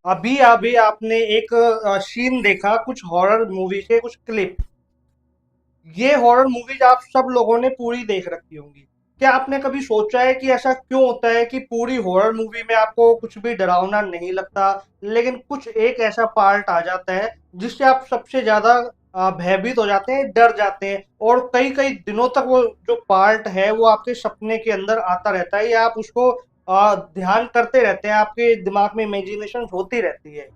अभी अभी आपने एक सीन देखा, कुछ हॉरर मूवी के कुछ क्लिप। ये हॉरर मूवीज आप सब लोगों ने पूरी देख रखी होंगी। क्या आपने कभी सोचा है कि ऐसा क्यों होता है कि पूरी हॉरर मूवी में आपको कुछ भी डरावना नहीं लगता, लेकिन कुछ एक ऐसा पार्ट आ जाता है जिससे आप सबसे ज्यादा भयभीत हो जाते हैं, डर जाते हैं, और कई कई दिनों तक वो जो पार्ट है वो आपके सपने के अंदर आता रहता है, या आप उसको ध्यान करते रहते हैं, आपके दिमाग में इमेजिनेशन होती रहती है।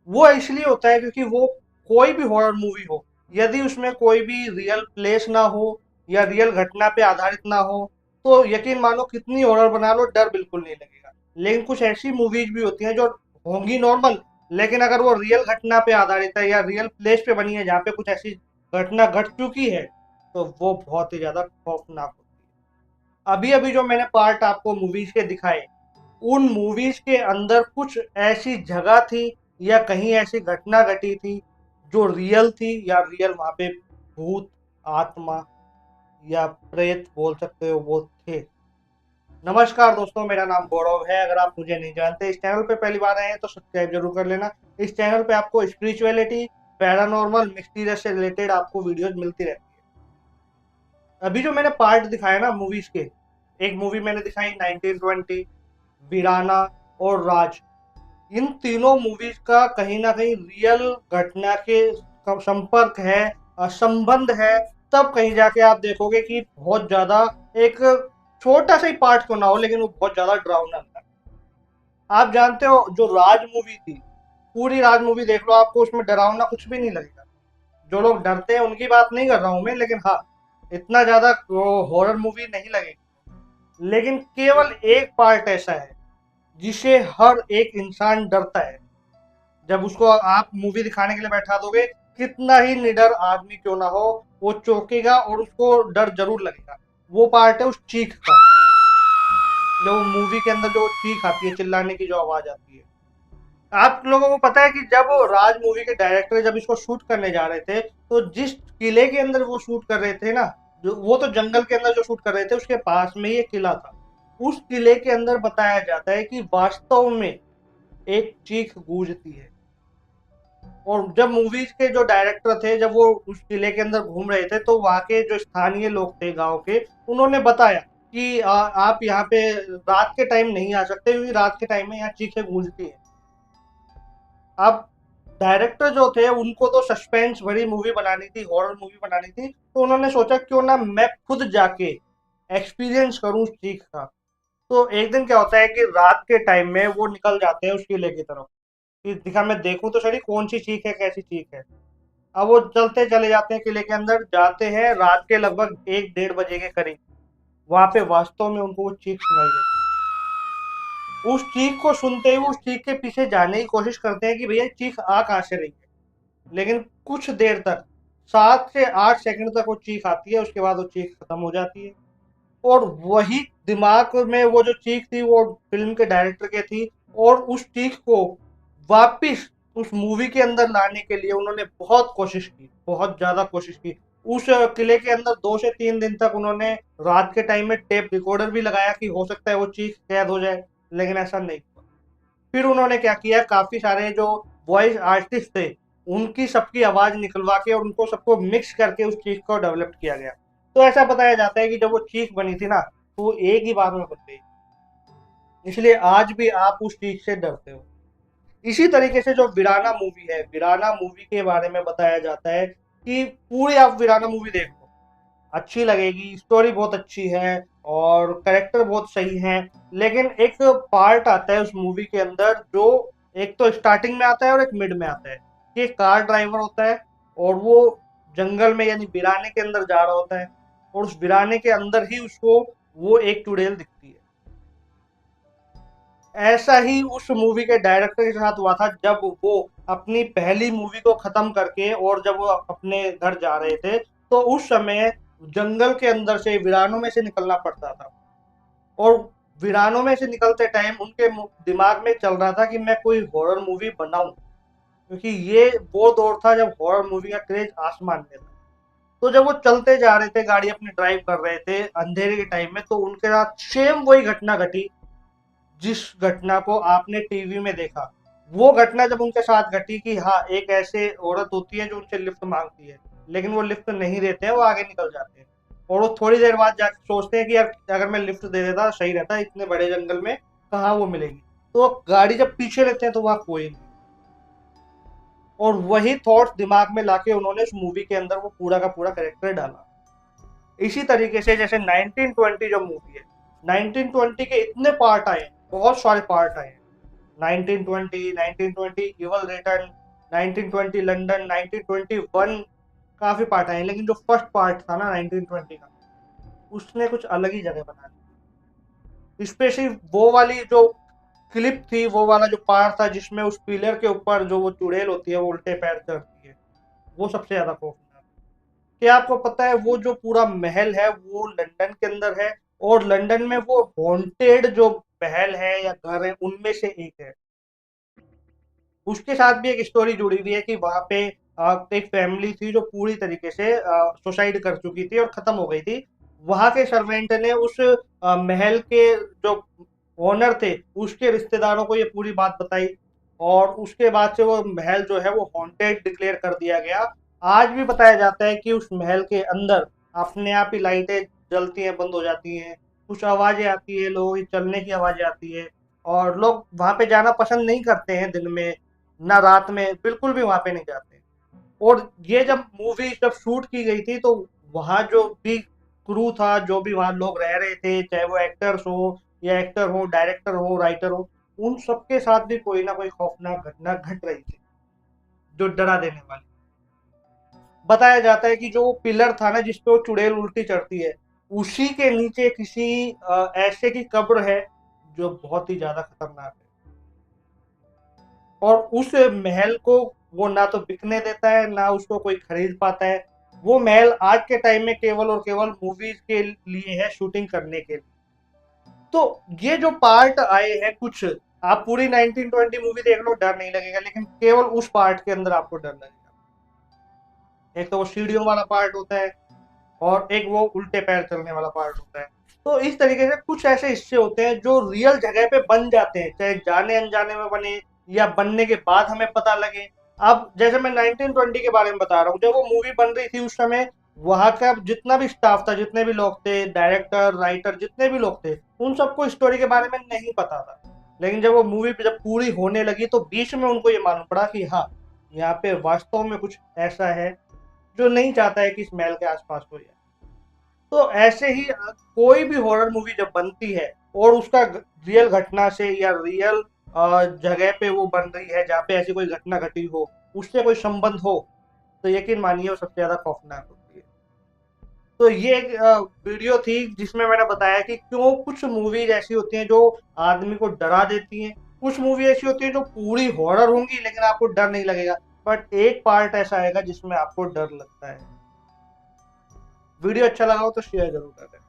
वो इसलिए होता है क्योंकि वो कोई भी हॉरर मूवी हो, यदि उसमें कोई भी रियल प्लेस ना हो या रियल घटना पे आधारित ना हो, तो यकीन मानो कितनी हॉरर बना लो, डर बिल्कुल नहीं लगेगा। लेकिन कुछ ऐसी मूवीज भी होती हैं जो होंगी नॉर्मल, लेकिन अगर वो रियल घटना पे आधारित है या रियल प्लेस पे बनी है जहाँ पे कुछ ऐसी घटना घट चुकी है, तो वो बहुत ही ज्यादा खौफनाक होती है। अभी अभी जो मैंने पार्ट आपको मूवीज के दिखाए, उन मूवीज के अंदर कुछ ऐसी जगह थी या कहीं ऐसी घटना घटी थी जो रियल थी, या रियल वहां पे भूत, आत्मा या प्रेत बोल सकते हो, वो थे। नमस्कार दोस्तों, मेरा नाम गौरव है। अगर आप मुझे नहीं जानते, इस चैनल पे पहली बार आए हैं तो सब्सक्राइब जरूर कर लेना। इस चैनल पे आपको स्पिरिचुअलिटी, पैरानॉर्मल, मिस्टीरियस से रिलेटेड आपको वीडियोस मिलती रहती है। अभी जो मैंने पार्ट दिखाया ना मूवीज के, एक मूवी मैंने दिखाई 1920, वीराना और राज। इन तीनों मूवीज का कहीं ना कहीं रियल घटना के संपर्क है, संबंध है। तब कहीं जाके आप देखोगे कि बहुत ज्यादा एक छोटा सा ही पार्ट क्यों ना हो, लेकिन वो बहुत ज्यादा डरावना था। आप जानते हो, जो राज मूवी थी, पूरी राज मूवी देख लो, आपको उसमें डरावना कुछ भी नहीं लगेगा। जो लोग डरते हैं उनकी बात नहीं कर रहा हूं मैं, लेकिन हाँ, इतना ज्यादा हॉरर मूवी नहीं लगेगी। लेकिन केवल एक पार्ट ऐसा है जिसे हर एक इंसान डरता है। जब उसको आप मूवी दिखाने के लिए बैठा दोगे, कितना ही निडर आदमी क्यों ना हो, वो चौंकेगा और उसको डर जरूर लगेगा। वो पार्ट है उस चीख का, जो मूवी के अंदर जो चीख आती है, चिल्लाने की जो आवाज आती है। आप लोगों को पता है कि जब राज मूवी के डायरेक्टर जब इसको शूट करने जा रहे थे, तो जिस किले के अंदर वो शूट कर रहे थे ना, जो वो तो जंगल के अंदर जो शूट कर रहे थे, उसके पास में ये किला था। उस किले के अंदर बताया जाता है कि वास्तव में एक चीख गूंजती है। और जब मूवीज के जो डायरेक्टर थे, जब वो उस किले के अंदर घूम रहे थे, तो वहाँ के जो स्थानीय लोग थे गांव के, उन्होंने बताया कि आप यहाँ पे रात के टाइम नहीं आ सकते, क्योंकि रात के टाइम में यहाँ चीखें गूंजती है। अब डायरेक्टर जो थे, उनको तो सस्पेंस भरी मूवी बनानी थी, हॉरर मूवी बनानी थी, तो उन्होंने सोचा क्यों ना मैं खुद जाके एक्सपीरियंस करूं उस चीख का। तो एक दिन क्या होता है कि रात के टाइम में वो निकल जाते हैं उस किले की तरफ कि दिखा, मैं देखूं तो सही कौन सी चीख है, कैसी चीख है। अब वो चलते चले जाते हैं, किले के अंदर जाते हैं, रात के लगभग 1-1:30 बजे के करीब वहां पे वास्तव में उनको वो चीख सुनाई देती है। उस चीख को सुनते ही वो उस चीख के पीछे जाने की कोशिश करते हैं कि भैया चीख आ कहाँ से रही है। लेकिन कुछ देर तक, 7 से 8 सेकंड तक वो चीख आती है, उसके बाद वो चीख खत्म हो जाती है। और वही दिमाग में वो जो चीख थी, वो फिल्म के डायरेक्टर के थी। और उस चीख को वापिस उस मूवी के अंदर लाने के लिए उन्होंने बहुत कोशिश की, बहुत ज्यादा कोशिश की। उस किले के अंदर 2 से 3 दिन तक उन्होंने रात के टाइम में टेप रिकॉर्डर भी लगाया कि हो सकता है वो चीख कैद हो जाए, लेकिन ऐसा नहीं हुआ। फिर उन्होंने क्या किया, काफी सारे जो वॉइस आर्टिस्ट थे, उनकी सबकी आवाज निकलवा के और उनको सबको मिक्स करके उस चीख को डेवलप किया गया। तो ऐसा बताया जाता है कि जब वो चीख बनी थी ना, तो वो एक ही बार में बन गई। इसलिए आज भी आप उस चीख से डरते हो। इसी तरीके से जो वीराना मूवी है, वीराना मूवी के बारे में बताया जाता है कि पूरी आप वीराना मूवी देखो, अच्छी लगेगी, स्टोरी बहुत अच्छी है और करेक्टर बहुत सही है। लेकिन एक पार्ट आता है उस मूवी के अंदर जो एक तो स्टार्टिंग में आता है और एक मिड में आता है, कि एक कार ड्राइवर होता है और वो जंगल में यानी वीराने के अंदर जा रहा होता है, और उस वीराने के अंदर ही उसको वो एक चुड़ैल दिखती है। ऐसा ही उस मूवी के डायरेक्टर के साथ हुआ था, जब वो अपनी पहली मूवी को खत्म करके और जब वो अपने घर जा रहे थे, तो उस समय जंगल के अंदर से, वीरानों में से निकलना पड़ता था। और वीरानों में से निकलते टाइम उनके दिमाग में चल रहा था कि मैं कोई हॉरर मूवी बनाऊं, क्योंकि ये वो दौर था जब हॉरर मूवी का क्रेज आसमान में था। तो जब वो चलते जा रहे थे, गाड़ी अपनी ड्राइव कर रहे थे अंधेरे के टाइम में, तो उनके साथ सेम वही घटना घटी जिस घटना को आपने टीवी में देखा। वो घटना जब उनके साथ घटी कि हाँ, एक ऐसे औरत होती है जो उनसे लिफ्ट मांगती है, लेकिन वो लिफ्ट नहीं देते हैं, वो आगे निकल जाते हैं। और वो थोड़ी देर बाद जाके सोचते हैं कि यार अगर मैं लिफ्ट दे देता सही रहता, इतने बड़े जंगल में कहाँ वो मिलेगी। तो वो गाड़ी जब पीछे लेते हैं तो वहां कोई नहीं। और वही थॉट्स दिमाग में लाके उन्होंने उस मूवी के अंदर वो पूरा का पूरा कैरेक्टर डाला। इसी तरीके से जैसे 1920 जो मूवी है, 1920 के इतने पार्ट आए हैं, बहुत सारे पार्ट आए हैं। 1920, 1920 इवल रिटर्न, 1920 लंदन, 1921, काफी पार्ट आए हैं, लेकिन जो फर्स्ट पार्ट था ना 1920 का, उसने कुछ अलग ही जगह बना दी। स्पेशली वो वाली जो क्लिप थी, वो वाला जो पार्ट था जिसमें उस पिलर के ऊपर जो वो चुड़ैल होती है वो उल्टे पैर चढ़ती है, वो सबसे ज्यादा खौफनाक। क्या आपको पता है वो जो पूरा महल है वो लंदन के अंदर है, और लंदन में वो हॉन्टेड जो महल है या घर है उनमें से एक है। उसके साथ भी एक स्टोरी जुड़ी हुई है कि वहां पे एक फैमिली थी जो पूरी तरीके से सुसाइड कर चुकी थी और खत्म हो गई थी। वहां के सर्वेंट ने उस महल के जो ओनर थे उसके रिश्तेदारों को ये पूरी बात बताई, और उसके बाद से वो महल जो है वो हॉन्टेड डिक्लेयर कर दिया गया। आज भी बताया जाता है कि उस महल के अंदर अपने आप ही लाइटें जलती हैं, बंद हो जाती हैं, कुछ आवाजें आती है, लोगों की चलने की आवाजें आती है, और लोग वहां पे जाना पसंद नहीं करते हैं दिन में, ना रात में, बिल्कुल भी वहां पे नहीं जाते। और ये जब मूवी जब शूट की गई थी तो वहां जो भी क्रू था, जो भी वहां लोग रह रहे थे, चाहे वो एक्टर्स हो या एक्टर हो, डायरेक्टर हो, राइटर हो, उन सबके साथ भी कोई ना कोई खौफनाक घटना घट रही थी जो डरा देने वाली। बताया जाता है कि जो पिलर था ना जिसपे वो चुड़ैल उल्टी चढ़ती है, उसी के नीचे किसी ऐसे की कब्र है जो बहुत ही ज्यादा खतरनाक है। और उस महल को वो ना तो बिकने देता है, ना उसको कोई खरीद पाता है। वो महल आज के टाइम में केवल और केवल मूवीज के लिए है, शूटिंग करने के लिए। तो ये जो पार्ट आए हैं कुछ, आप पूरी 1920 मूवी देख लो डर नहीं लगेगा, लेकिन केवल उस पार्ट के अंदर आपको डर लगेगा। एक तो वो सीढ़ियों वाला पार्ट होता है, और एक वो उल्टे पैर चलने वाला पार्ट होता है। तो इस तरीके से कुछ ऐसे हिस्से होते हैं जो रियल जगह पे बन जाते हैं, चाहे जाने अनजाने में बने या बनने के बाद हमें पता लगे। अब जैसे मैं 1920 के बारे में बता रहा हूँ, जब वो मूवी बन रही थी उस समय वहां का जितना भी स्टाफ था, जितने भी लोग थे, डायरेक्टर, राइटर, जितने भी लोग थे, उन सबको स्टोरी के बारे में नहीं पता था। लेकिन जब वो मूवी जब पूरी होने लगी तो बीच में उनको ये मालूम पड़ा कि हाँ, यहाँ पे वास्तव में कुछ ऐसा है जो नहीं चाहता है कि इस महल के आसपास कोई है। तो ऐसे ही कोई भी हॉरर मूवी जब बनती है और उसका रियल घटना से या रियल जगह पे वो बन रही है जहाँ पे ऐसी कोई घटना घटी हो, उससे कोई संबंध हो, तो यकीन मानिए वो सबसे ज्यादा खौफनाक होती है। तो ये एक वीडियो थी जिसमें मैंने बताया कि क्यों कुछ मूवीज ऐसी होती हैं जो आदमी को डरा देती हैं, कुछ मूवी ऐसी होती है जो पूरी हॉरर होंगी लेकिन आपको डर नहीं लगेगा, बट एक पार्ट ऐसा आएगा जिसमें आपको डर लगता है। वीडियो अच्छा लगा हो तो शेयर जरूर करें।